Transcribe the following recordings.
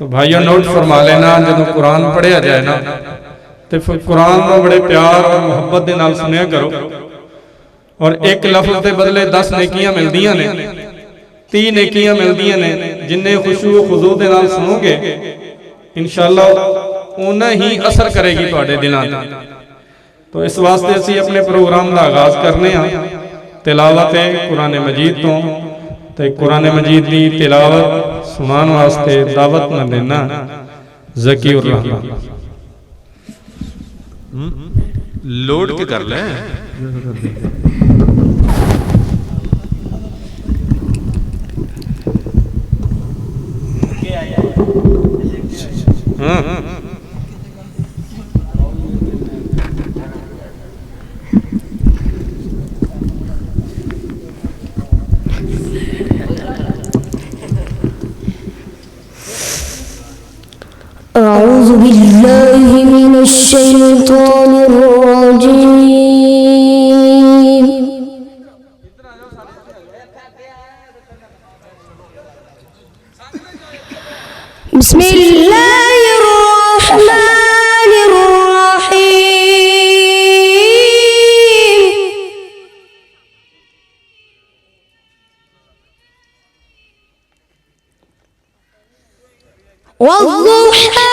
تو بھائیو نوٹ فرما لینا جب قرآن پڑھیا جائے نا تو پھر قرآن کو بڑے پیار اور محبت دے نال سنیا کرو اور ایک لفظ دے بدلے 10 نیکیاں ملدیاں نے 3 نیکیاں ملدیاں نے جنہیں خشوع و خضوع دے نال سنو گے انشاءاللہ انہاں ہی اثر کرے گی تواڈے دلاں تے تو اس واسطے اسی اپنے پروگرام دا آغاز کرنے ہاں تلاوت قرآن مجید تو تے قرآن مجید دی تلاوت سنان واسطے دعوت نہ دینا ذکی الرحمن لوڈ کے کر لیں أعوذ بالله من الشيطان الرجيم بسم الله الرحمن الرحيم والضحى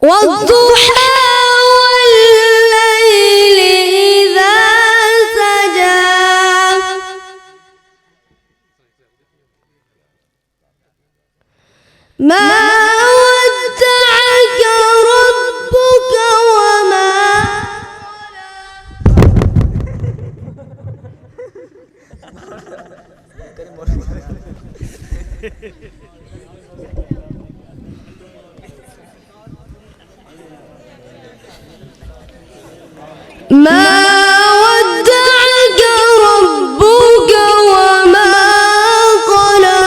والضحى والليل إذا سجى ما ودعك ربك وما ما ودعك ربك وما قلى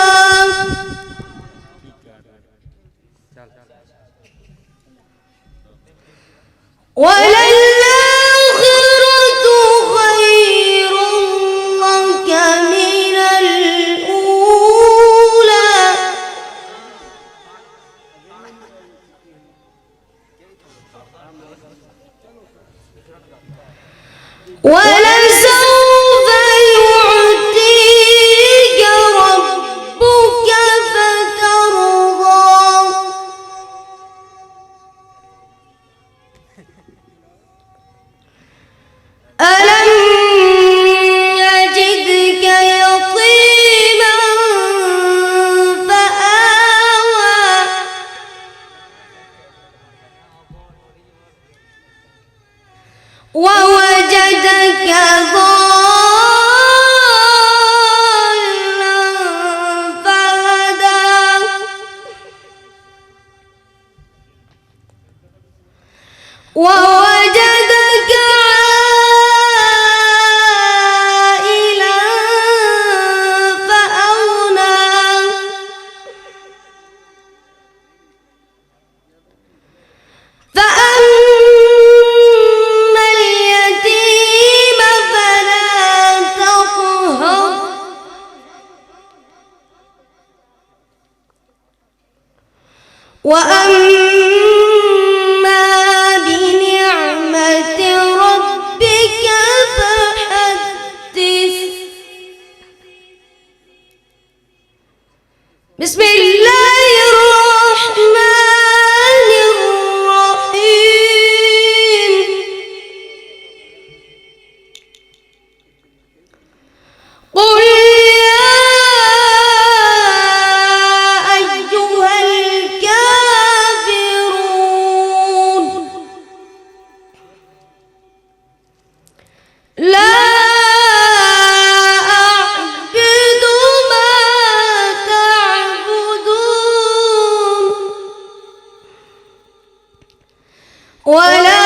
وللآخرة خير لك من الأولى ولسوف يعطيك ربك فترضى ألم يجدك يتيما فآوى ووجدك ضالا فهدى ووجدك عائلا فأغنى فأما اليتيم فلا تقهر وأما بنعمة ربك فحدث بسم الله الرحمن الرحيم قل يا أيها الكافرون لا أعبد ما تعبدون ولا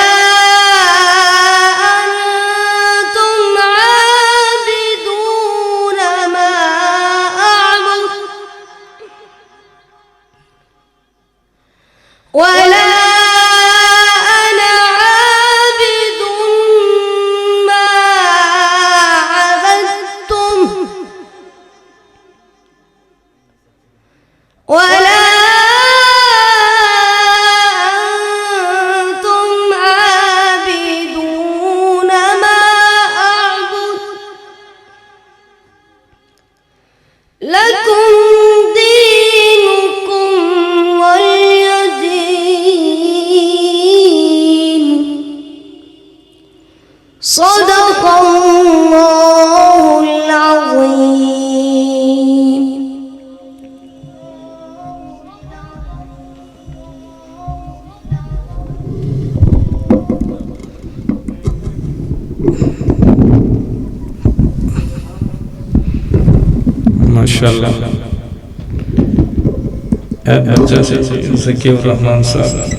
أنتم عابدون ما أعبد ولا أنا ماشاءاللہ ذکی الرحمان صاحب